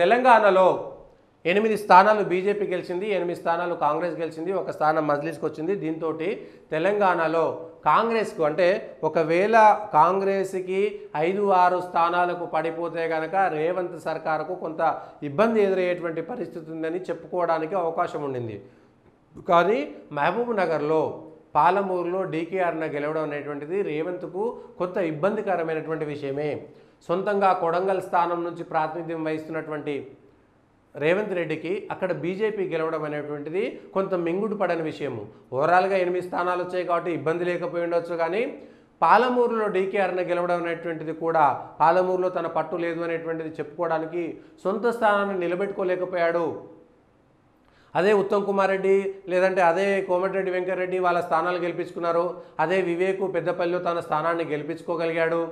తెలంగాణలో 8 స్థానాలు బీజేపీ గెలిచింది, 8 స్థానాలు కాంగ్రెస్ గెలిచింది, 1 స్థానం మజ్లిస్కి వచ్చింది. దీంతో తెలంగాణలో కాంగ్రెస్కు అంటే ఒకవేళ కాంగ్రెస్కి 5-6 స్థానాలకు పడిపోతే కనుక రేవంత్ సర్కారుకు కొంత ఇబ్బంది ఎదురయ్యేటువంటి పరిస్థితి ఉందని చెప్పుకోవడానికి అవకాశం ఉండింది. కానీ మహబూబ్ నగర్లో పాలమూరులో డీకేఆర్న గెలవడం అనేటువంటిది రేవంత్కు కొంత ఇబ్బందికరమైనటువంటి విషయమే. సొంతంగా కొడంగల్ స్థానం నుంచి ప్రాతినిధ్యం వహిస్తున్నటువంటి రేవంత్ రెడ్డికి అక్కడ బీజేపీ గెలవడం అనేటువంటిది కొంత మింగుడు పడని విషయము. ఓవరాల్గా 8 స్థానాలు వచ్చాయి కాబట్టి ఇబ్బంది లేకపోయి ఉండొచ్చు. కానీ పాలమూరులో డీకేఆర్న గెలవడం అనేటువంటిది కూడా పాలమూరులో తన పట్టు లేదు అనేటువంటిది చెప్పుకోవడానికి సొంత స్థానాన్ని నిలబెట్టుకోలేకపోయాడు. అదే ఉత్తమ్ కుమార్ రెడ్డి లేదంటే అదే కోమటిరెడ్డి వెంకటరెడ్డి వాళ్ళ స్థానాలు గెలిపించుకున్నారు. అదే వివేకు పెద్దపల్లిలో తన స్థానాన్ని గెలిపించుకోగలిగాడు.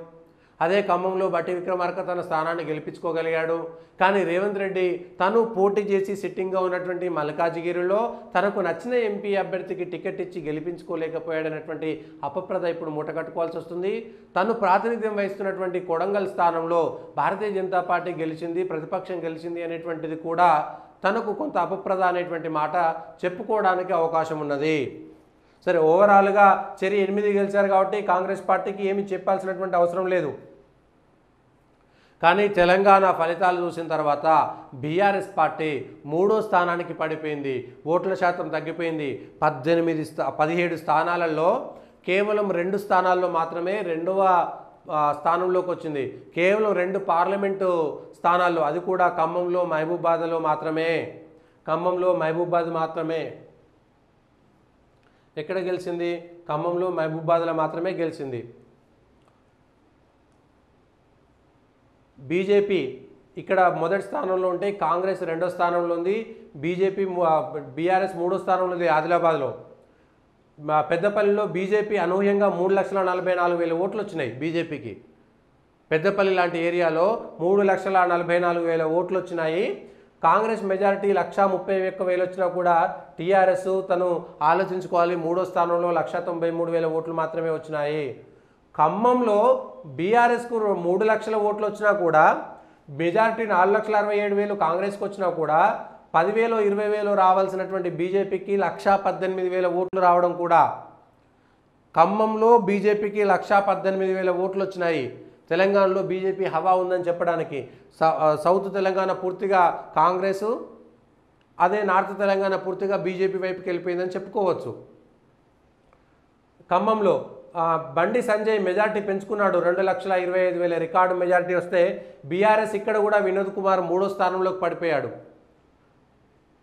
అదే ఖమ్మంలో బట్టి విక్రమార్క తన స్థానాన్ని గెలిపించుకోగలిగాడు. కానీ రేవంత్ రెడ్డి తను పోటీ చేసి సిట్టింగ్గా ఉన్నటువంటి మల్కాజిగిరిలో తనకు నచ్చిన ఎంపీ అభ్యర్థికి టికెట్ ఇచ్చి గెలిపించుకోలేకపోయాడనేటువంటి అపప్రద ఇప్పుడు మూటకట్టుకోవాల్సి వస్తుంది. తను ప్రాతినిధ్యం వహిస్తున్నటువంటి కొడంగల్ స్థానంలో భారతీయ జనతా పార్టీ గెలిచింది, ప్రతిపక్షం గెలిచింది అనేటువంటిది కూడా తనకు కొంత అపప్రద అనేటువంటి మాట చెప్పుకోవడానికి అవకాశం ఉన్నది. సరే, ఓవరాల్గా 8 గెలిచారు కాబట్టి కాంగ్రెస్ పార్టీకి ఏమి చెప్పాల్సినటువంటి అవసరం లేదు. కానీ తెలంగాణ ఫలితాలు చూసిన తర్వాత బీఆర్ఎస్ పార్టీ 3వ స్థానానికి పడిపోయింది. ఓట్ల శాతం తగ్గిపోయింది. 17 స్థానాలలో కేవలం 2 స్థానాల్లో మాత్రమే 2వ స్థానంలోకి వచ్చింది. కేవలం 2 పార్లమెంటు స్థానాల్లో, అది కూడా ఖమ్మంలో మహబూబాబాద్లో మాత్రమే. ఖమ్మంలో మహబూబాబాద్ మాత్రమే ఎక్కడ గెలిచింది? ఖమ్మంలో మహబూబాబాద్లో మాత్రమే గెలిచింది. బీజేపీ ఇక్కడ మొదటి స్థానంలో ఉంటే కాంగ్రెస్ 2వ స్థానంలో ఉంది. బీఆర్ఎస్ 3వ స్థానంలో ఉంది ఆదిలాబాద్లో. పెద్దపల్లిలో బీజేపీ అనూహ్యంగా 3,44,000 ఓట్లు వచ్చినాయి బీజేపీకి. పెద్దపల్లి లాంటి ఏరియాలో 3,44,000 ఓట్లు వచ్చినాయి. కాంగ్రెస్ మెజారిటీ 1,31,000 వచ్చినా కూడా టీఆర్ఎస్ తను ఆలోచించుకోవాలి. 3వ స్థానంలో 1,93,000 ఓట్లు మాత్రమే వచ్చినాయి. ఖమ్మంలో బీఆర్ఎస్కు 3 లక్షల ఓట్లు వచ్చినా కూడా మెజారిటీ 4,67,000 కాంగ్రెస్కి వచ్చినా కూడా 10,000 20,000 రావాల్సినటువంటి బీజేపీకి 1,18,000 ఓట్లు రావడం కూడా. ఖమ్మంలో బీజేపీకి 1,18,000 ఓట్లు వచ్చినాయి. తెలంగాణలో బీజేపీ హవా ఉందని చెప్పడానికి సౌత్ తెలంగాణ పూర్తిగా కాంగ్రెసు, అదే నార్త్ తెలంగాణ పూర్తిగా బీజేపీ వైపుకి వెళ్ళిపోయిందని చెప్పుకోవచ్చు. ఖమ్మంలో బండి సంజయ్ మెజార్టీ పెంచుకున్నాడు. 2,25,000 రికార్డు మెజార్టీ వస్తే బీఆర్ఎస్ ఇక్కడ కూడా వినోద్ కుమార్ 3వ స్థానంలోకి పడిపోయాడు.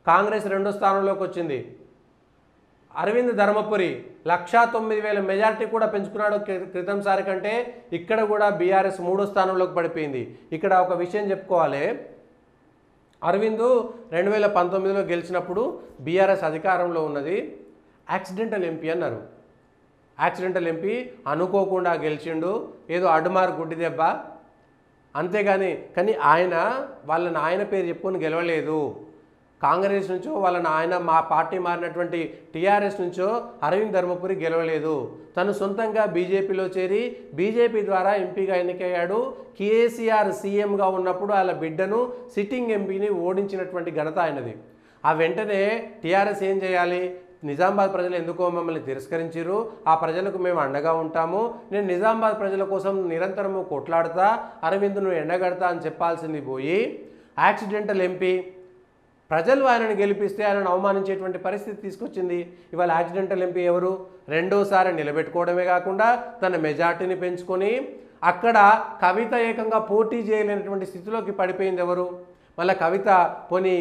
కాంగ్రెస్ 2వ స్థానంలోకి వచ్చింది. అరవింద్ ధర్మపురి 1,09,000 మెజార్టీ కూడా పెంచుకున్నాడు క్రితంసారి కంటే. ఇక్కడ కూడా బీఆర్ఎస్ 3వ స్థానంలోకి పడిపోయింది. ఇక్కడ ఒక విషయం చెప్పుకోవాలి. అరవింద్ 2019లో గెలిచినప్పుడు బీఆర్ఎస్ అధికారంలో ఉన్నది. యాక్సిడెంటల్ ఎంపీ అన్నారు. యాక్సిడెంటల్ ఎంపీ అనుకోకుండా గెలిచిండు, ఏదో అడ్డుమారు గుడ్డి దెబ్బ అంతేగాని. కానీ వాళ్ళని ఆయన పేరు చెప్పుకొని గెలవలేదు. కాంగ్రెస్ నుంచో ఆయన మా పార్టీ మారినటువంటి టీఆర్ఎస్ నుంచో అరవింద్ ధర్మపురి గెలవలేదు. తను సొంతంగా బీజేపీలో చేరి బీజేపీ ద్వారా ఎంపీగా ఎన్నికయ్యాడు. కేసీఆర్ సీఎంగా ఉన్నప్పుడు వాళ్ళ బిడ్డను సిట్టింగ్ ఎంపీని ఓడించినటువంటి ఘనత ఆయనది. ఆ వెంటనే టీఆర్ఎస్ ఏం చేయాలి? నిజామాబాద్ ప్రజలు ఎందుకో మమ్మల్ని తిరస్కరించారు, ఆ ప్రజలకు మేము అండగా ఉంటాము, నేను నిజామాబాద్ ప్రజల కోసం నిరంతరము కొట్లాడతా, అరవింద్ను ఎండగడతా అని చెప్పాల్సింది పోయి యాక్సిడెంటల్ ఎంపీ ప్రజలు ఆయనను గెలిపిస్తే ఆయనను అవమానించేటువంటి పరిస్థితి తీసుకొచ్చింది. ఇవాళ యాక్సిడెంటల్ ఎంపీ ఎవరు? 2వసారి నిలబెట్టుకోవడమే కాకుండా తన మెజార్టీని పెంచుకొని అక్కడ కవిత ఏకంగా పోటీ చేయలేనటువంటి స్థితిలోకి పడిపోయింది. ఎవరు? మళ్ళీ కవిత పోనీ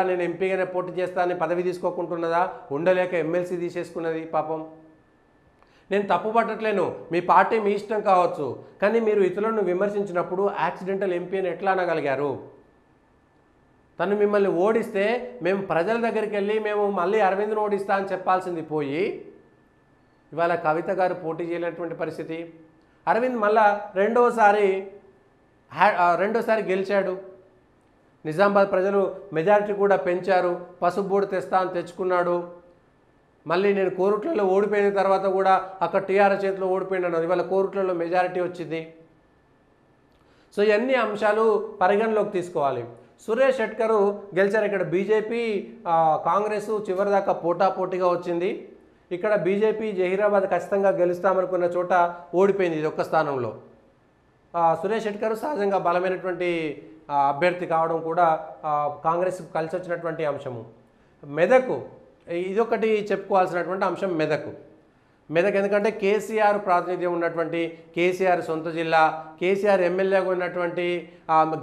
నేను ఎంపీగానే పోటీ చేస్తానని పదవి తీసుకోకుంటున్నదా? ఉండలేక ఎమ్మెల్సీ తీసేసుకున్నది. పాపం నేను తప్పు పట్టట్లేను, మీ పార్టీ మీ ఇష్టం కావచ్చు, కానీ మీరు ఇతరులను విమర్శించినప్పుడు యాక్సిడెంటల్ ఎంపీ అని ఎట్లా అనగలిగారు? తను మిమ్మల్ని ఓడిస్తే మేము ప్రజల దగ్గరికి వెళ్ళి మేము మళ్ళీ అరవింద్ను ఓడిస్తా అని చెప్పాల్సింది పోయి ఇవాళ కవిత గారు పోటీ చేయలేనటువంటి పరిస్థితి. అరవింద్ మళ్ళా రెండోసారి గెలిచాడు. నిజామాబాద్ ప్రజలు మెజారిటీ కూడా పెంచారు. పసుపు బోర్డు తెస్తా అని తెచ్చుకున్నాడు. మళ్ళీ నేను కోరుట్లలో ఓడిపోయిన తర్వాత కూడా అక్కడ టీఆర్ఎస్ చేతిలో ఓడిపోయినాను, ఇవాళ కోరుట్లలో మెజారిటీ వచ్చింది. సో ఇవన్నీ అంశాలు పరిగణలోకి తీసుకోవాలి. సురేష్ షెట్కర్ గెలిచారు. ఇక్కడ బీజేపీ కాంగ్రెస్ చివరిదాకా పోటాపోటీగా వచ్చింది. ఇక్కడ బీజేపీ జహీరాబాద్ ఖచ్చితంగా గెలుస్తామనుకున్న చోట ఓడిపోయింది ఇది ఒక్క స్థానంలో. సురేష్ షెట్కర్ సహజంగా బలమైనటువంటి అభ్యర్థి కావడం కూడా కాంగ్రెస్ కలిసి వచ్చినటువంటి అంశము. మెదక్ ఇదొకటి చెప్పుకోవాల్సినటువంటి అంశం. మెదక్ ఎందుకంటే కేసీఆర్ ప్రాతినిధ్యం ఉన్నటువంటి, కేసీఆర్ సొంత జిల్లా, కేసీఆర్ ఎమ్మెల్యేగా ఉన్నటువంటి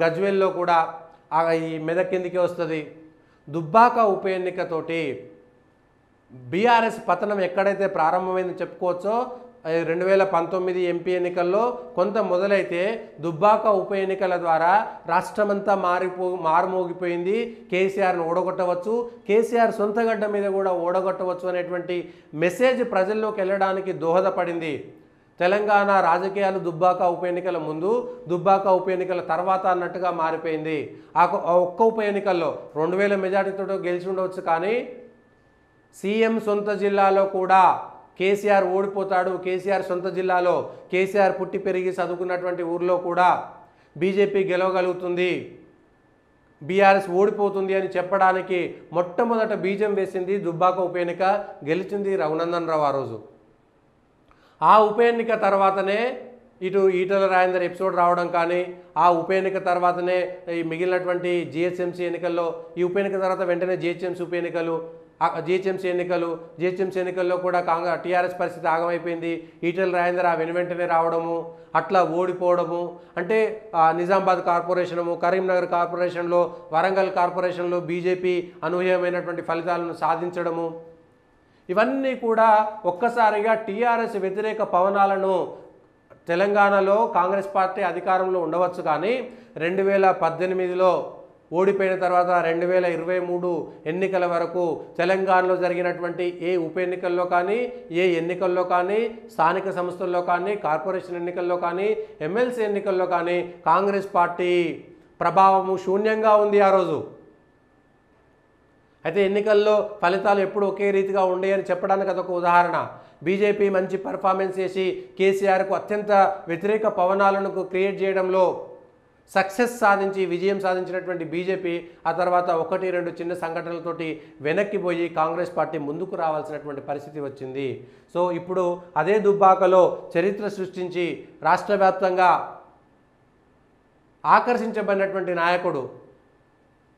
గజ్వేల్లో కూడా ఈ మెదక్ కిందికే వస్తుంది. దుబ్బాక ఉప ఎన్నికతోటి బీఆర్ఎస్ పతనం ఎక్కడైతే ప్రారంభమైందని చెప్పుకోవచ్చో 2019 ఎంపీ ఎన్నికల్లో కొంత మొదలైతే దుబ్బాక ఉప ఎన్నికల ద్వారా రాష్ట్రమంతా మారుమోగిపోయింది. కేసీఆర్ను ఓడగొట్టవచ్చు, కేసీఆర్ సొంత గడ్డ మీద కూడా ఓడగొట్టవచ్చు అనేటువంటి మెసేజ్ ప్రజల్లోకి వెళ్ళడానికి దోహదపడింది. తెలంగాణ రాజకీయాలు దుబ్బాక ఉప ఎన్నికల ముందు, దుబ్బాక ఉప ఎన్నికల తర్వాత అన్నట్టుగా మారిపోయింది. ఒక్క ఉప ఎన్నికల్లో 2000 మెజార్టీతో గెలిచి ఉండవచ్చు, కానీ సీఎం సొంత జిల్లాలో కూడా కేసీఆర్ ఓడిపోతాడు. కేసీఆర్ సొంత జిల్లాలో, కేసీఆర్ పుట్టి పెరిగి చదువుకున్నటువంటి ఊర్లో కూడా బీజేపీ గెలవగలుగుతుంది, బీఆర్ఎస్ ఓడిపోతుంది అని చెప్పడానికి మొట్టమొదట బీజం వేసింది దుబ్బాక ఉప ఎన్నిక. గెలిచింది రఘునందన్ రావు ఆ రోజు. ఆ ఉప ఎన్నిక తర్వాతనే ఇటు ఈటల రాజేందర్ ఎపిసోడ్ రావడం కానీ, ఆ ఉప ఎన్నిక తర్వాతనే ఈ మిగిలినటువంటి జిహెచ్ఎంసీ ఎన్నికల్లో, ఈ ఉప ఎన్నిక తర్వాత వెంటనే జిహెచ్ఎంసీ ఉప ఎన్నికలు, జిహెచ్ఎంసీ ఎన్నికల్లో కూడా టీఆర్ఎస్ పరిస్థితి ఆగమైపోయింది. ఈటల రాజేందర్ వెంటనే రావడము, అట్లా ఓడిపోవడము, అంటే నిజామాబాద్ కార్పొరేషను, కరీంనగర్ కార్పొరేషన్లో, వరంగల్ కార్పొరేషన్లో బీజేపీ అనూహ్యమైనటువంటి ఫలితాలను సాధించడము, ఇవన్నీ కూడా ఒక్కసారిగా టీఆర్ఎస్ వ్యతిరేక పవనాలను తెలంగాణలో కాంగ్రెస్ పార్టీ అధికారంలో ఉండవచ్చు, కానీ 2018లో ఓడిపోయిన తర్వాత 2023 ఎన్నికల వరకు తెలంగాణలో జరిగినటువంటి ఏ ఉప ఎన్నికల్లో కానీ, ఏ ఎన్నికల్లో కానీ, స్థానిక సంస్థల్లో కానీ, కార్పొరేషన్ ఎన్నికల్లో కానీ, ఎమ్మెల్సీ ఎన్నికల్లో కానీ కాంగ్రెస్ పార్టీ ప్రభావము శూన్యంగా ఉంది ఆ రోజు. అయితే ఎన్నికల్లో ఫలితాలు ఎప్పుడు ఒకే రీతిగా ఉండేయని చెప్పడానికి అదొక ఉదాహరణ. బీజేపీ మంచి పర్ఫార్మెన్స్ చేసి కేసీఆర్కు అత్యంత వ్యతిరేక పవనాలను క్రియేట్ చేయడంలో సక్సెస్ సాధించి విజయం సాధించినటువంటి బీజేపీ ఆ తర్వాత 1-2 చిన్న సంఘటనలతోటి వెనక్కిపోయి కాంగ్రెస్ పార్టీ ముందుకు రావాల్సినటువంటి పరిస్థితి వచ్చింది. సో ఇప్పుడు అదే దుబ్బాకలో చరిత్ర సృష్టించి రాష్ట్ర వ్యాప్తంగా ఆకర్షించబడినటువంటి నాయకుడు,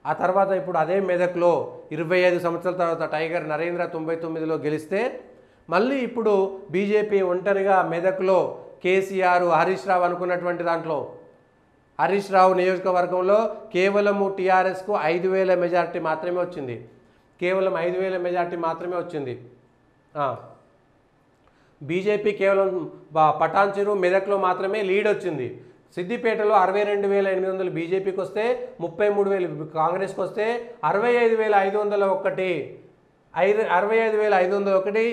ఆ తర్వాత ఇప్పుడు అదే మెదక్లో 25 సంవత్సరాల తర్వాత టైగర్ నరేంద్ర 99లో గెలిస్తే, మళ్ళీ ఇప్పుడు బీజేపీ ఒంటరిగా మెదక్లో కేసీఆర్, హరీష్ రావు అనుకున్నటువంటి దాంట్లో, హరీష్ రావు నియోజకవర్గంలో కేవలము టీఆర్ఎస్కు 5000 మెజార్టీ మాత్రమే వచ్చింది. కేవలం 5000 మెజార్టీ మాత్రమే వచ్చింది. బీజేపీ కేవలం పటాన్చెరు, మెదక్లో మాత్రమే లీడ్ వచ్చింది. సిద్దిపేటలో 62800 బీజేపీకి వస్తే 33000 కాంగ్రెస్కి వస్తే 65501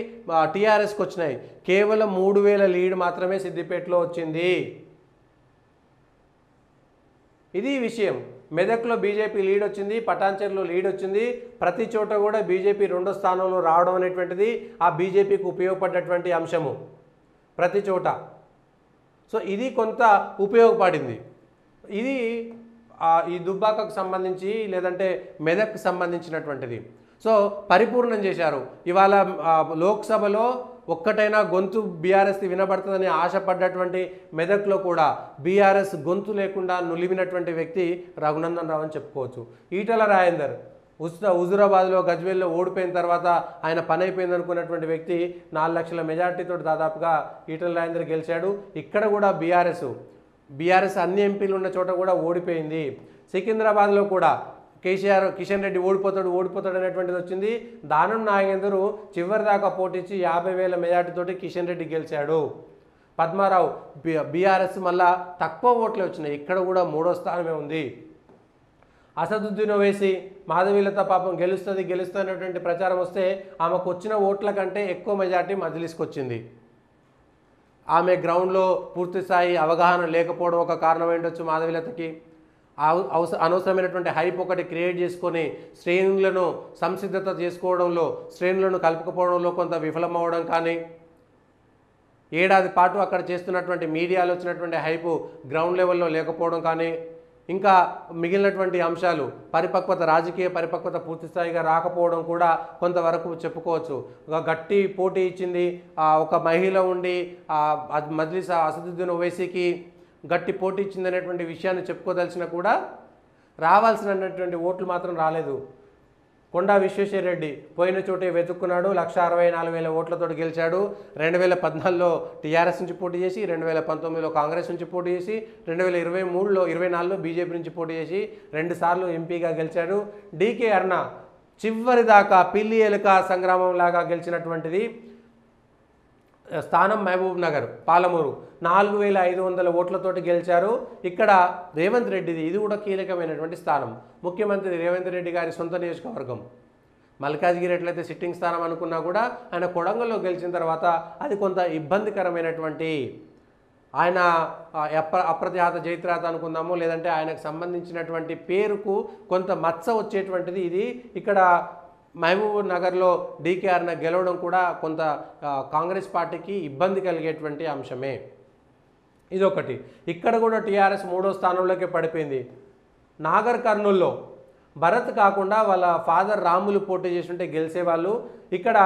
టీఆర్ఎస్కి వచ్చినాయి. కేవలం 3000 లీడ్ మాత్రమే సిద్దిపేటలో వచ్చింది. ఇది విషయం. మెదక్లో బీజేపీ లీడ్ వచ్చింది, పటాన్చెరులో లీడ్ వచ్చింది. ప్రతి చోట కూడా బీజేపీ 2వ స్థానంలో రావడం అనేటువంటిది ఆ బీజేపీకి ఉపయోగపడ్డటువంటి అంశము ప్రతి చోట. సో ఇది కొంత ఉపయోగపడింది. ఇది ఈ దుబ్బాకకు సంబంధించి లేదంటే మెదక్కి సంబంధించినటువంటిది. సో పరిపూర్ణం చేశారు. ఇవాళ లోక్సభలో ఒక్కటైనా గొంతు బీఆర్ఎస్ది వినబడుతుందని ఆశపడ్డటువంటి మెదక్లో కూడా బీఆర్ఎస్ గొంతు లేకుండా నులివినటువంటి వ్యక్తి రఘునందన్ రావు అని చెప్పుకోవచ్చు. ఈటల రాజేందర్ హుజురాబాద్లో, గజ్వేల్లో ఓడిపోయిన తర్వాత ఆయన పని అయిపోయింది అనుకున్నటువంటి వ్యక్తి 4 లక్షల మెజార్టీతో దాదాపుగా ఈటల రాజేందర్ గెలిచాడు. ఇక్కడ కూడా బీఆర్ఎస్ అన్ని ఎంపీలు ఉన్న చోట కూడా ఓడిపోయింది. సికింద్రాబాద్లో కూడా కిషన్ రెడ్డి ఓడిపోతాడు అనేటువంటిది వచ్చింది. దానం నాగేందర్ చివరి దాకా పోటీచి 50,000 మెజార్టీతోటి కిషన్ రెడ్డి గెలిచాడు. పద్మారావు బీఆర్ఎస్ మళ్ళా తక్కువ ఓట్లే వచ్చినాయి. ఇక్కడ కూడా 3వ స్థానమే ఉంది. అసదుద్దీన్ ఓవైసీ మాధవీలత పాపం గెలుస్తున్నటువంటి ప్రచారం వస్తే ఆమెకు వచ్చిన ఓట్ల కంటే ఎక్కువ మెజార్టీ మజ్లిస్కి వచ్చింది. ఆమె గ్రౌండ్లో పూర్తి స్థాయి అవగాహన లేకపోవడం ఒక కారణం ఏంటొచ్చు. మాధవీలతకి అనవసరమైనటువంటి హైప్ ఒకటి క్రియేట్ చేసుకొని శ్రేణులను సంసిద్ధత చేసుకోవడంలో, శ్రేణులను కలుపుకపోవడంలో కొంత విఫలమవడం కానీ, ఏడాది పాటు అక్కడ చేస్తున్నటువంటి మీడియాలో వచ్చినటువంటి హైపు గ్రౌండ్ లెవెల్లో లేకపోవడం కానీ, ఇంకా మిగిలినటువంటి అంశాలు పరిపక్వత, రాజకీయ పరిపక్వత పూర్తి స్థాయిగా రాకపోవడం కూడా కొంతవరకు చెప్పుకోవచ్చు. ఒక గట్టి పోటీ ఇచ్చింది ఒక మహిళ ఉండి మజ్లిస్ అసదుద్దీన్ ఓవైసీకి గట్టి పోటీ ఇచ్చింది అనేటువంటి విషయాన్ని చెప్పుకోదలిసిన కూడా రావాల్సినటువంటి ఓట్లు మాత్రం రాలేదు. కొండా విశ్వేశ్వర రెడ్డి పోయిన చోటే వెతుక్కున్నాడు, 1,64,000 ఓట్లతో గెలిచాడు. 2014లో టీఆర్ఎస్ నుంచి పోటీ చేసి, 2019లో కాంగ్రెస్ నుంచి పోటీ చేసి, 2023-24లో బీజేపీ నుంచి పోటీ చేసి 2 సార్లు ఎంపీగా గెలిచాడు. డీకే అరుణ చివరి దాకా పిల్లి ఎలుక సంగ్రామం లాగా గెలిచినటువంటిది స్థానం మహబూబ్ నగర్ పాలమూరు 4,500 ఓట్లతోటి గెలిచారు. ఇక్కడ రేవంత్ రెడ్డిది ఇది కూడా కీలకమైనటువంటి స్థానం. ముఖ్యమంత్రి రేవంత్ రెడ్డి గారి సొంత నియోజకవర్గం. మల్కాజ్గిరి ఎట్లయితే సిట్టింగ్ స్థానం అనుకున్నా కూడా ఆయన కొడంగల్లో గెలిచిన తర్వాత అది కొంత ఇబ్బందికరమైనటువంటి, ఆయన అప్రతిహత జైత్రాత అనుకుందాము, లేదంటే ఆయనకు సంబంధించినటువంటి పేరుకు కొంత మచ్చ వచ్చేటువంటిది ఇది. ఇక్కడ మహబూబ్ నగర్లో డీకే అరుణ గెలవడం కూడా కొంత కాంగ్రెస్ పార్టీకి ఇబ్బంది కలిగేటువంటి అంశమే. ఇదొకటి. ఇక్కడ కూడా టీఆర్ఎస్ 3వ స్థానంలోకి పడిపోయింది. నాగర్ కర్నూల్లో భరత్ కాకుండా వాళ్ళ ఫాదర్ రాములు పోటీ చేస్తుంటే గెలిచేవాళ్ళు. ఇక్కడ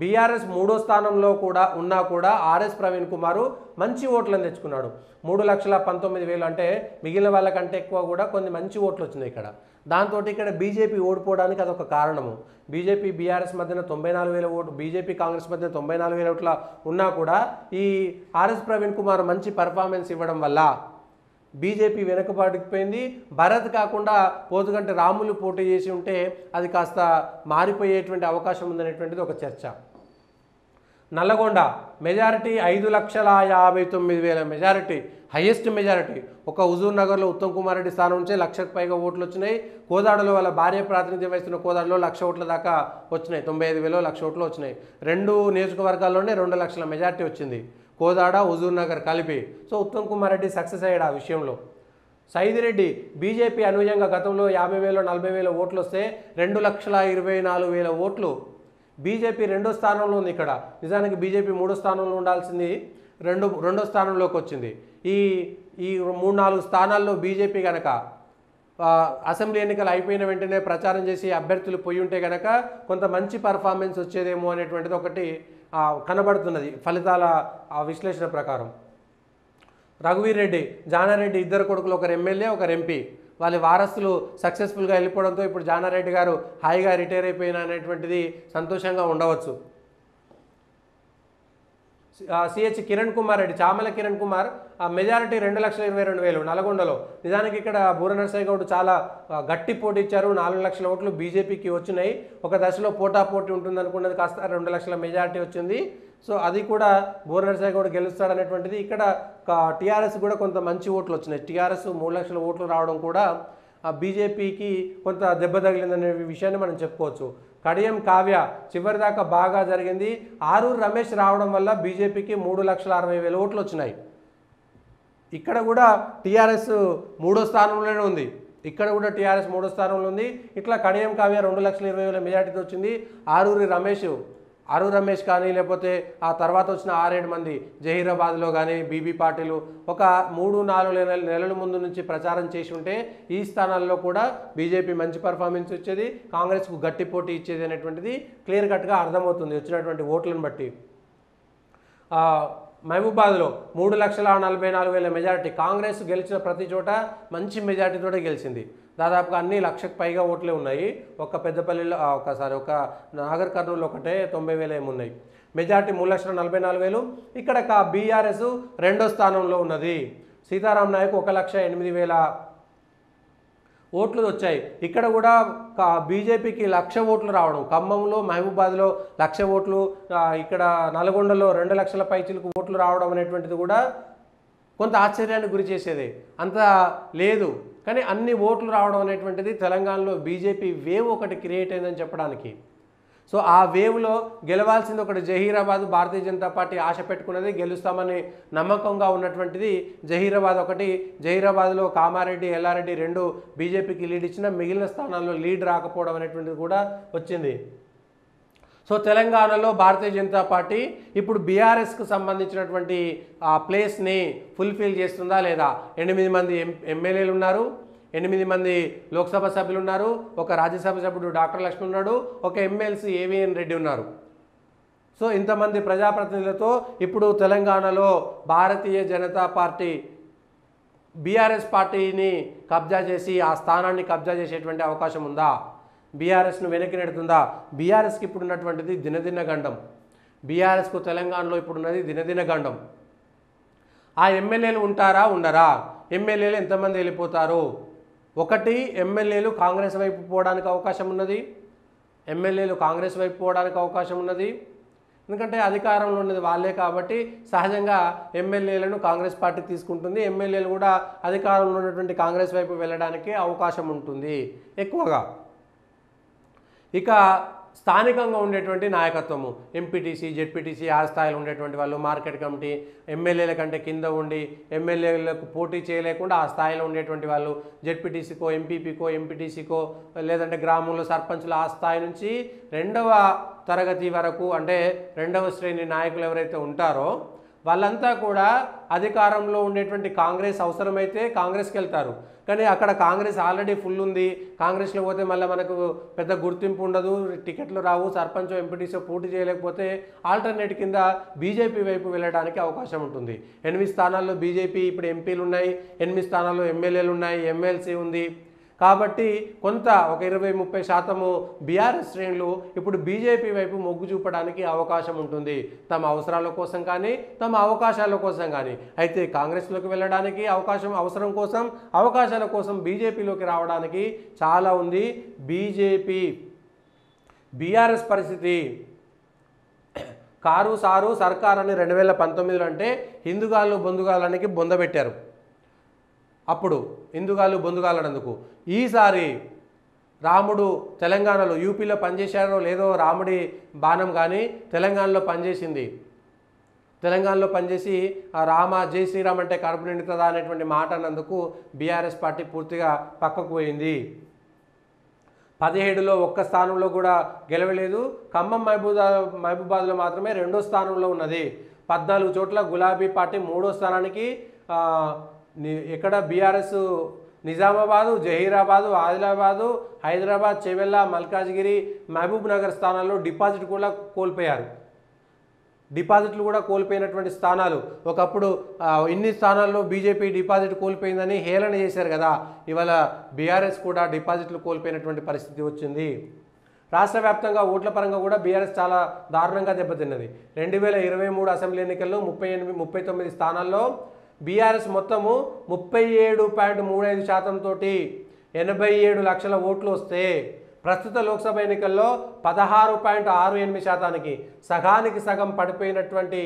బీఆర్ఎస్ 3వ స్థానంలో కూడా ఉన్నా కూడా ఆర్ఎస్ ప్రవీణ్ కుమార్ మంచి ఓట్లను తెచ్చుకున్నాడు. 3,19,000 అంటే మిగిలిన వాళ్ళకంటే ఎక్కువ కూడా కొన్ని మంచి ఓట్లు వచ్చినాయి ఇక్కడ. దాంతో ఇక్కడ బీజేపీ ఓడిపోవడానికి అదొక కారణము. బీజేపీ బీఆర్ఎస్ మధ్యన 94,000 ఓట్లు, బీజేపీ కాంగ్రెస్ మధ్యన 94,000 ఓట్ల ఉన్నా కూడా ఈ ఆర్ఎస్ ప్రవీణ్ కుమార్ మంచి పర్ఫార్మెన్స్ ఇవ్వడం వల్ల బీజేపీ వెనుకబడిపోయింది. భరత్ కాకుండా పోతుగంటి రాములు పోటీ చేసి ఉంటే అది కాస్త మారిపోయేటువంటి అవకాశం ఉందనేటువంటిది ఒక చర్చ. Nalgonda majority 5,59,000 majority, highest majority. ఒక హుజూర్ నగర్లో ఉత్తమ్ కుమార్ రెడ్డి స్థానం నుంచే 1,00,000కు పైగా ఓట్లు వచ్చినాయి. కోదాడలో వాళ్ళ భార్య ప్రాతినిధ్యం వహిస్తున్న కోదాడలో 1,00,000 ఓట్ల దాకా వచ్చినాయి. 95,000 1,00,000 ఓట్లు వచ్చినాయి. 2 నియోజకవర్గాల్లోనే 2 లక్షల మెజారిటీ వచ్చింది, కోదాడ హుజూర్ నగర్ కలిపి. సో ఉత్తమ్ కుమార్ రెడ్డి సక్సెస్ అయ్యాడు ఆ విషయంలో. సైదిరెడ్డి బీజేపీ అనుయంగా గతంలో 50,000 40,000 ఓట్లు వస్తే 2,24,000 ఓట్లు బీజేపీ 2వ స్థానంలో ఉంది. ఇక్కడ నిజానికి బీజేపీ 3వ స్థానంలో ఉండాల్సింది రెండో స్థానంలోకి వచ్చింది. ఈ 3-4 స్థానాల్లో బీజేపీ కనుక అసెంబ్లీ ఎన్నికలు అయిపోయిన వెంటనే ప్రచారం చేసి అభ్యర్థులు పోయి ఉంటే కనుక కొంత మంచి పర్ఫార్మెన్స్ వచ్చేదేమో అనేటువంటిది ఒకటి కనబడుతున్నది ఫలితాల విశ్లేషణ ప్రకారం. రఘువీర్ రెడ్డి, జానారెడ్డి ఇద్దరు కొడుకులు, ఒకరు ఎమ్మెల్యే ఒకరు ఎంపీ. వాళ్ళ వారసులు సక్సెస్ఫుల్గా వెళ్ళిపోవడంతో ఇప్పుడు జానారెడ్డి గారు హాయిగా రిటైర్ అయిపోయిన అనేటువంటిది సంతోషంగా ఉండవచ్చు. సిహెచ్ కిరణ్ కుమార్ రెడ్డి, చామల కిరణ్ కుమార్ మెజారిటీ 2,22,000 నల్గొండలో. నిజానికి ఇక్కడ బూర నరసయ్య గౌడ్ చాలా గట్టి పోటీ ఇచ్చారు. 4 లక్షల ఓట్లు బీజేపీకి వచ్చినాయి. ఒక దశలో పోటాపోటీ ఉంటుంది అనుకున్నది కాస్త 2 లక్షల మెజారిటీ వచ్చింది. సో అది కూడా బూర నరసయ్య గౌడ్ గెలుస్తాడనేటువంటిది. ఇక్కడ టీఆర్ఎస్ కూడా కొంత మంచి ఓట్లు వచ్చినాయి. టీఆర్ఎస్ 3 లక్షల ఓట్లు రావడం కూడా బీజేపీకి కొంత దెబ్బ తగిలిందనే విషయాన్ని మనం చెప్పుకోవచ్చు. కడియం కావ్య చివరి దాకా బాగా జరిగింది. ఆరూరు రమేష్ రావడం వల్ల బీజేపీకి 3,60,000 ఓట్లు వచ్చినాయి. ఇక్కడ కూడా టీఆర్ఎస్ 3వ స్థానంలోనే ఉంది. ఇక్కడ కూడా టీఆర్ఎస్ 3వ స్థానంలో ఉంది. ఇట్లా కడియం కావ్య 2,20,000 మెజార్టీతో వచ్చింది. ఆరూరు రమేష్ కానీ లేకపోతే ఆ తర్వాత వచ్చిన 6-7 మంది జహీరాబాద్లో కానీ బీబీ పాటిల్ ఒక 3-4 నెలల ముందు నుంచి ప్రచారం చేసి ఉంటే ఈ స్థానాల్లో కూడా బీజేపీ మంచి పర్ఫార్మెన్స్ వచ్చేది, కాంగ్రెస్కు గట్టి పోటీ ఇచ్చేది అనేటువంటిది క్లియర్ కట్గా అర్థమవుతుంది వచ్చినటువంటి ఓట్లను బట్టి. మహబూబాద్లో 3,44,000 మెజారిటీ. కాంగ్రెస్ గెలిచిన ప్రతి చోట మంచి మెజారిటీతోనే గెలిచింది. దాదాపుగా అన్ని 1,00,000కు పైగా ఓట్లే ఉన్నాయి. ఒక పెద్దపల్లిలో ఒక నాగర్ కర్నూలు ఒకటే 90,000 ఏమున్నాయి. మెజారిటీ 3,44,000. ఇక్కడ బీఆర్ఎస్ 2వ స్థానంలో ఉన్నది. సీతారాం నాయక్ 1,08,000 ఓట్లు వచ్చాయి. ఇక్కడ కూడా బీజేపీకి 1,00,000 ఓట్లు రావడం, ఖమ్మంలో మహబూబాద్లో 1,00,000 ఓట్లు, ఇక్కడ నల్గొండలో 2 లక్షల పైచిలకు ఓట్లు రావడం అనేటువంటిది కూడా కొంత ఆశ్చర్యానికి గురి చేసేదే. అంత లేదు కానీ అన్ని ఓట్లు రావడం అనేటువంటిది తెలంగాణలో బీజేపీ వేవ్ ఒకటి క్రియేట్ అయిందని చెప్పడానికి. సో ఆ వేవ్లో గెలవాల్సింది ఒకటి జహీరాబాద్. భారతీయ జనతా పార్టీ ఆశ పెట్టుకున్నది గెలుస్తామని నమ్మకంగా ఉన్నటువంటిది జహీరాబాద్ ఒకటి. జహీరాబాద్లో కామారెడ్డి ఎల్లారెడ్డి 2 బీజేపీకి లీడ్ ఇచ్చిన, మిగిలిన స్థానాల్లో లీడ్ రాకపోవడం అనేటువంటిది కూడా వచ్చింది. సో తెలంగాణలో భారతీయ జనతా పార్టీ ఇప్పుడు బీఆర్ఎస్కు సంబంధించినటువంటి ఆ ప్లేస్ని ఫుల్ఫిల్ చేస్తుందా లేదా? 8 మంది ఎమ్మెల్యేలు ఉన్నారు, 8 మంది లోక్సభ సభ్యులు ఉన్నారు, ఒక రాజ్యసభ సభ్యుడు డాక్టర్ లక్ష్మణ్ ఉన్నాడు, ఒక ఎమ్మెల్సీ ఏవిఎన్ రెడ్డి ఉన్నారు. సో ఇంతమంది ప్రజాప్రతినిధులతో ఇప్పుడు తెలంగాణలో భారతీయ జనతా పార్టీ బీఆర్ఎస్ పార్టీని కబ్జా చేసి ఆ స్థానాన్ని కబ్జా చేసేటువంటి అవకాశం ఉందా? బీఆర్ఎస్ను వెనక్కి నెడుతుందా? బీఆర్ఎస్కి ఇప్పుడు ఉన్నటువంటిది దినదిన గండం. బీఆర్ఎస్కు తెలంగాణలో ఇప్పుడున్నది దినదిన గండం. ఆ ఎమ్మెల్యేలు ఉంటారా ఉండరా? ఎమ్మెల్యేలు ఎంతమంది వెళ్ళిపోతారు? ఒకటి, ఎమ్మెల్యేలు కాంగ్రెస్ వైపు పోవడానికి అవకాశం ఉన్నది. ఎమ్మెల్యేలు కాంగ్రెస్ వైపు పోవడానికి అవకాశం ఉన్నది. ఎందుకంటే అధికారంలో ఉన్నది వాళ్ళే కాబట్టి సహజంగా ఎమ్మెల్యేలను కాంగ్రెస్ పార్టీ తీసుకుంటుంది. ఎమ్మెల్యేలు కూడా అధికారంలో ఉన్నటువంటి కాంగ్రెస్ వైపు వెళ్ళడానికి అవకాశం ఉంటుంది ఎక్కువగా. ఇక స్థానికంగా ఉండేటువంటి నాయకత్వము, ఎంపీటీసీ, జెడ్పీటీసీ ఆ స్థాయిలో ఉండేటువంటి వాళ్ళు, మార్కెట్ కమిటీ, ఎమ్మెల్యేల కంటే కింద ఉండి ఎమ్మెల్యేలకు పోటీ చేయలేకుండా ఆ స్థాయిలో ఉండేటువంటి వాళ్ళు, జెడ్పీటీసీకో, ఎంపీపీకో, ఎంపీటీసీకో, లేదంటే గ్రామంలో సర్పంచులు ఆ స్థాయి నుంచి 2వ తరగతి వరకు అంటే 2వ శ్రేణి నాయకులు ఎవరైతే ఉంటారో వాళ్ళంతా కూడా అధికారంలో ఉండేటువంటి కాంగ్రెస్ అవసరమైతే కాంగ్రెస్కి వెళ్తారు. కానీ అక్కడ కాంగ్రెస్ ఆల్రెడీ ఫుల్ ఉంది, కాంగ్రెస్లో పోతే మళ్ళీ మనకు పెద్ద గుర్తింపు ఉండదు, టికెట్లు రావు, సర్పంచ్ ఎంపీటీసీ పోటీ చేయలేకపోతే ఆల్టర్నేట్ కింద బీజేపీ వైపు వెళ్ళడానికి అవకాశం ఉంటుంది. 8 స్థానాల్లో బీజేపీ ఇప్పుడు ఎంపీలు ఉన్నాయి, 8 స్థానాల్లో ఎమ్మెల్యేలు ఉన్నాయి, ఎమ్మెల్సీ ఉంది. కాబట్టి కొంత ఒక 20-30% బీఆర్ఎస్ శ్రేణులు ఇప్పుడు బీజేపీ వైపు మొగ్గు చూపడానికి అవకాశం ఉంటుంది, తమ అవసరాల కోసం కానీ తమ అవకాశాల కోసం కానీ. అయితే కాంగ్రెస్లోకి వెళ్ళడానికి అవసరం కోసం, అవకాశాల కోసం బీజేపీలోకి రావడానికి చాలా ఉంది. బీఆర్ఎస్ పరిస్థితి కారు సారు సర్కార్ అని 2019లో అంటే హిందుగాళ్ళు బొందుగాళ్ళనికి బొందబెట్టారు. అప్పుడు హిందుగాళ్ళు బొందుగాలనందుకు ఈసారి రాముడు తెలంగాణలో, యూపీలో పనిచేశారో లేదో రాముడి బాణం కానీ తెలంగాణలో పనిచేసింది. తెలంగాణలో పనిచేసి ఆ రామ జై శ్రీరామ్ అంటే కడుపు నిండుతుందా అనేటువంటి మాట అన్నందుకు బీఆర్ఎస్ పార్టీ పూర్తిగా పక్కకు పోయింది. 17లో ఒక్క స్థానంలో కూడా గెలవలేదు. ఖమ్మం మహబూబాద్లో మాత్రమే 2వ స్థానంలో ఉన్నది. 14 చోట్ల గులాబీ పార్టీ 3వ స్థానానికి ఇక్కడ బీఆర్ఎస్ నిజామాబాదు, జహీరాబాదు, ఆదిలాబాదు, హైదరాబాద్, చెవెల్లా, మల్కాజ్గిరి, మహబూబ్ నగర్ స్థానాల్లో డిపాజిట్లు కూడా కోల్పోయినటువంటి స్థానాలు. ఒకప్పుడు ఇన్ని స్థానాల్లో బీజేపీ డిపాజిట్ కోల్పోయిందని హేళన చేశారు కదా, ఇవాళ బీఆర్ఎస్ కూడా డిపాజిట్లు కోల్పోయినటువంటి పరిస్థితి వచ్చింది. రాష్ట్ర వ్యాప్తంగా ఓట్ల పరంగా కూడా బీఆర్ఎస్ చాలా దారుణంగా దెబ్బతిన్నది. 2023 అసెంబ్లీ ఎన్నికల్లో 39 స్థానాల్లో బీఆర్ఎస్ మొత్తము 37.35% తోటి 87 లక్షల ఓట్లు వస్తే ప్రస్తుత లోక్సభ ఎన్నికల్లో 16.68%, సగానికి సగం పడిపోయినటువంటి,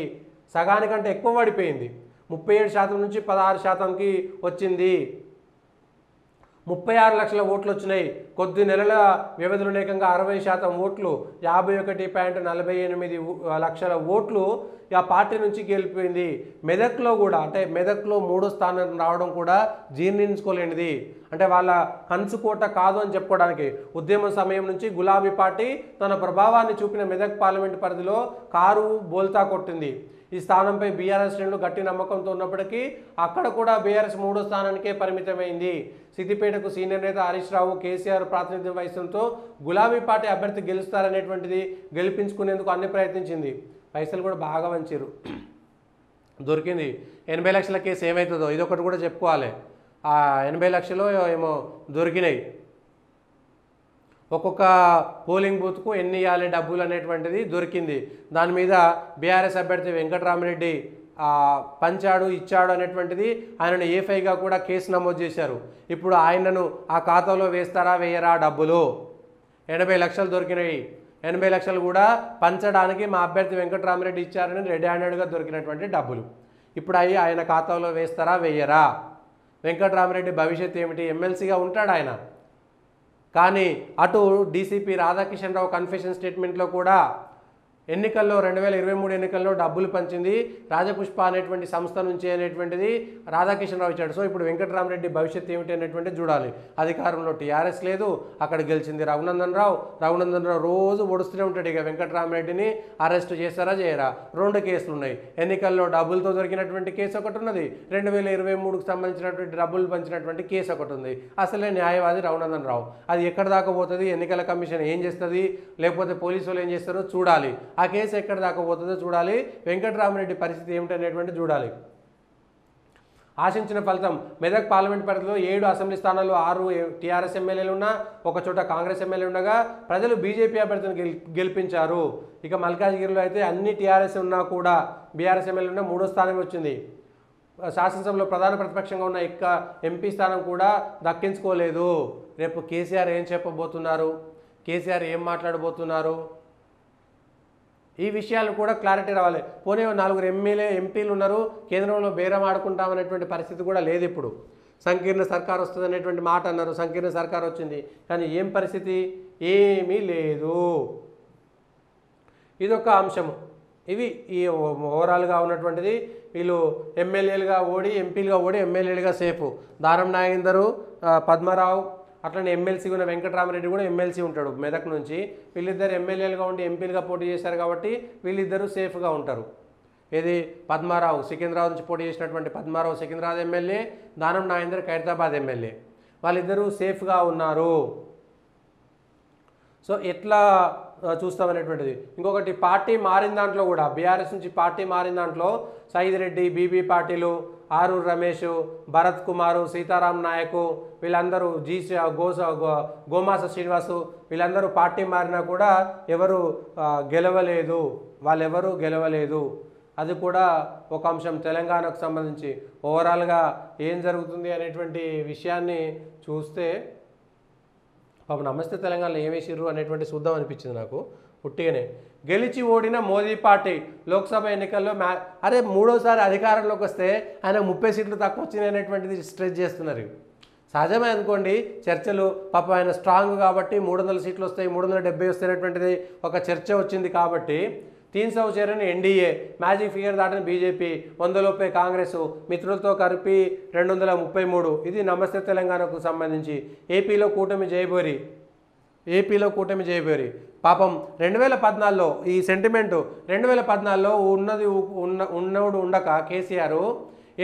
సగానికంటే ఎక్కువ పడిపోయింది. 37% నుంచి 16%కి వచ్చింది. 36 లక్షల ఓట్లు వచ్చినాయి. కొద్ది నెలల వ్యవధిలో ఏకంగా 60% ఓట్లు, 51.48 లక్షల ఓట్లు ఆ పార్టీ నుంచి గెలిపోయింది. మెదక్లో కూడా, అంటే మెదక్లో 3వ స్థానం రావడం కూడా జీర్ణించుకోలేనిది. అంటే వాళ్ళ కంచుకోట కాదు అని చెప్పుకోవడానికి. ఉద్యమం సమయం నుంచి గులాబీ పార్టీ తన ప్రభావాన్ని చూపిన మెదక్ పార్లమెంటు పరిధిలో కారు బోల్తా కొట్టింది. ఈ స్థానంపై బీఆర్ఎస్ శ్రేణులు గట్టి నమ్మకంతో ఉన్నప్పటికీ అక్కడ కూడా బీఆర్ఎస్ 3వ స్థానానికే పరిమితమైంది. సిద్దిపేటకు సీనియర్ నేత హరీష్ రావు, కేసీఆర్ ప్రాతినిధ్యం వహించడంతో గులాబీ పార్టీ అభ్యర్థి గెలుస్తారనేటువంటిది గెలిపించుకునేందుకు అన్ని ప్రయత్నించింది. పైసలు కూడా బాగా వంచారు, దొరికింది. 80 లక్షల కేసు ఏమవుతుందో ఇదొకటి కూడా చెప్పుకోవాలి. ఆ 80 లక్షలు ఏమో దొరికినాయి. ఒక్కొక్క పోలింగ్ బూత్కు ఎన్ని ఇవ్వాలి డబ్బులు అనేటువంటిది దొరికింది. దాని మీద బీఆర్ఎస్ అభ్యర్థి వెంకటరామిరెడ్డి పంచాడు ఇచ్చాడు అనేటువంటిది ఆయనను ఏఫైగా కూడా కేసు నమోదు చేశారు. ఇప్పుడు ఆయనను ఆ ఖాతాలో వేస్తారా వేయరా డబ్బులు? 80 లక్షలు దొరికినాయి. 80 లక్షలు కూడా పంచడానికి మా అభ్యర్థి వెంకటరామిరెడ్డి ఇచ్చారని రెడ్ హ్యాండెడ్గా దొరికినటువంటి డబ్బులు ఇప్పుడు ఆయన ఖాతాలో వేస్తారా వేయరా? వెంకటరామిరెడ్డి భవిష్యత్తు ఏమిటి? ఎమ్మెల్సీగా ఉంటాడు ఆయన. కానీ అటు డీసీపీ రాధాకిషన్ రావు కన్ఫెషన్ స్టేట్మెంట్లో కూడా ఎన్నికల్లో 2023 ఎన్నికల్లో డబ్బులు పంచింది రాజపుష్ప అనేటువంటి సంస్థ నుంచి అనేటువంటిది రాధాకిషన్ రావు ఇచ్చాడు. సో ఇప్పుడు వెంకటరామరెడ్డి భవిష్యత్తు ఏమిటి అనేటువంటిది చూడాలి. అధికారంలో టీఆర్ఎస్ లేదు, అక్కడ గెలిచింది రఘునందన్ రావు రోజు ఒడుస్తూనే ఉంటాడు. ఇక వెంకటరామరెడ్డిని అరెస్ట్ చేస్తారా చేయరా? 2 కేసులు ఉన్నాయి. ఎన్నికల్లో డబ్బులతో దొరికినటువంటి కేసు ఒకటి ఉన్నది, 2023కు సంబంధించినటువంటి డబ్బులు పంచినటువంటి కేసు ఒకటి ఉంది. అసలే న్యాయవాది రఘునందన్ రావు. అది ఎక్కడ దాకా పోతుంది, ఎన్నికల కమిషన్ ఏం చేస్తుంది, లేకపోతే పోలీసు వాళ్ళు ఏం చేస్తారో చూడాలి. ఆ కేసు ఎక్కడ దాకా పోతుందో చూడాలి. వెంకటరామరెడ్డి పరిస్థితి ఏమిటనేటువంటి చూడాలి. ఆశించిన ఫలితం మెదక్ పార్లమెంట్ పరిధిలో 7 అసెంబ్లీ స్థానాల్లో 6 టీఆర్ఎస్ ఎమ్మెల్యేలు ఉన్నా, ఒక చోట కాంగ్రెస్ ఎమ్మెల్యే ఉండగా ప్రజలు బీజేపీ అభ్యర్థిని గెలిపించారు. ఇక మల్కాజ్గిరిలో అయితే అన్ని టీఆర్ఎస్ ఉన్నా కూడా బీఆర్ఎస్ ఎమ్మెల్యే ఉన్నా 3వ స్థానం వచ్చింది. శాసనసభలో ప్రధాన ప్రతిపక్షంగా ఉన్న ఎంపీ స్థానం కూడా దక్కించుకోలేదు. రేపు కేసీఆర్ ఏం చెప్పబోతున్నారు, కేసీఆర్ ఏం మాట్లాడబోతున్నారు, ఈ విషయాలు కూడా క్లారిటీ రావాలి. పోనీ 4 ఎంపీలు ఉన్నారు, కేంద్రంలో బేరం ఆడుకుంటామనేటువంటి పరిస్థితి కూడా లేదు. ఇప్పుడు సంకీర్ణ సర్కార్ వస్తుంది అనేటువంటి మాట అన్నారు, సంకీర్ణ సర్కార్ వచ్చింది, కానీ ఏం పరిస్థితి? ఏమీ లేదు. ఇదొక అంశము. ఇవి ఈ ఓవరాల్గా ఉన్నటువంటిది. వీళ్ళు ఎమ్మెల్యేలుగా ఓడి, ఎంపీలుగా ఓడి, ఎమ్మెల్యేలుగా సేఫ్. దానం నాగేందరు, పద్మారావు, అట్లనే ఎమ్మెల్సీ ఉన్న వెంకటరామరెడ్డి కూడా ఎమ్మెల్సీ ఉంటాడు మెదక్ నుంచి. వీళ్ళిద్దరు ఎమ్మెల్యేలుగా ఉండి ఎంపీలుగా పోటీ చేశారు కాబట్టి వీళ్ళిద్దరూ సేఫ్గా ఉంటారు. ఇది పద్మారావు సికింద్రాబాద్ నుంచి పోటీ చేసినటువంటి పద్మారావు సికింద్రాబాద్ ఎమ్మెల్యే, దానం నాగేందర్ ఖైరతాబాద్ ఎమ్మెల్యే. వాళ్ళిద్దరూ సేఫ్గా ఉన్నారు. సో ఎట్లా చూస్తామనేటువంటిది. ఇంకొకటి పార్టీ మారిన దాంట్లో కూడా బీఆర్ఎస్ నుంచి పార్టీ మారిన దాంట్లో సైద్ రెడ్డి, బీబీ పాటిలు, ఆరూరు రమేష్, భరత్ కుమారు, సీతారాం నాయకు, వీళ్ళందరూ గోమాస శ్రీనివాసు, వీళ్ళందరూ పార్టీ మారినా కూడా ఎవరు గెలవలేదు, వాళ్ళెవరూ గెలవలేదు. అది కూడా ఒక అంశం. తెలంగాణకు సంబంధించి ఓవరాల్గా ఏం జరుగుతుంది అనేటువంటి విషయాన్ని చూస్తే పాపం నమస్తే తెలంగాణలో ఏమేసిర్రు అనేటువంటి చూద్దాం అనిపించింది నాకు పుట్టిగానే. గెలిచి ఓడిన మోదీ పార్టీ లోక్సభ ఎన్నికల్లో అరే 3వసారి అధికారంలోకి వస్తే ఆయన 30 సీట్లు తక్కువ వచ్చినాయి అనేటువంటిది స్ట్రెస్ చేస్తున్నారు. సహజమే అనుకోండి చర్చలు. పాపం ఆయన స్ట్రాంగ్ కాబట్టి 300 సీట్లు వస్తాయి, 370 వస్తాయి అనేటువంటిది ఒక చర్చ వచ్చింది కాబట్టి 300 చేరని ఎన్డీఏ, మ్యాజిక్ ఫిగర్ దాటిన బీజేపీ, 100 లోపే కాంగ్రెస్, మిత్రులతో కలిపి 233. ఇది నమస్తే తెలంగాణకు సంబంధించి. ఏపీలో కూటమి జయబోరి. పాపం 2014లో ఈ సెంటిమెంటు 2014లో ఉన్నోడు ఉండక కేసీఆర్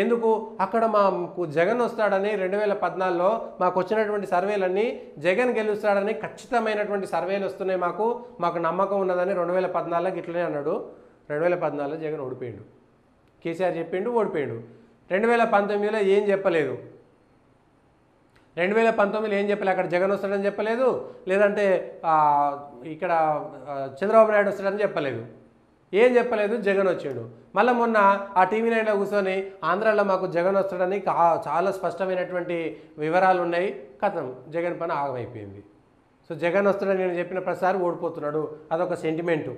ఎందుకు అక్కడ మాకు జగన్ వస్తాడని 2014లో మాకు వచ్చినటువంటి సర్వేలన్నీ జగన్ గెలుస్తాడని ఖచ్చితమైనటువంటి సర్వేలు వస్తున్నాయి, మాకు నమ్మకం ఉన్నదని 2014లోకి ఇట్లనే అన్నాడు. 2014లో జగన్ ఓడిపోయాడు. కేసీఆర్ చెప్పిండు, ఓడిపోయాడు. 2019లో ఏం చెప్పలేదు. 2019లో ఏం చెప్పలేదు. అక్కడ జగన్ వస్తాడని చెప్పలేదు, లేదంటే ఇక్కడ చంద్రబాబు నాయుడు వస్తాడని చెప్పలేదు. ఏం చెప్పలేదు, జగన్ వచ్చాడు. మళ్ళీ మొన్న ఆ టీవీ నైన్లో కూర్చొని ఆంధ్రాలో మాకు జగన్ వస్తాడని చాలా స్పష్టమైనటువంటి వివరాలు ఉన్నాయి. కథం జగన్ పని ఆగమైపోయింది. సో జగన్ వస్తాడని నేను చెప్పిన ప్రతిసారి ఓడిపోతున్నాడు. అదొక సెంటిమెంటు.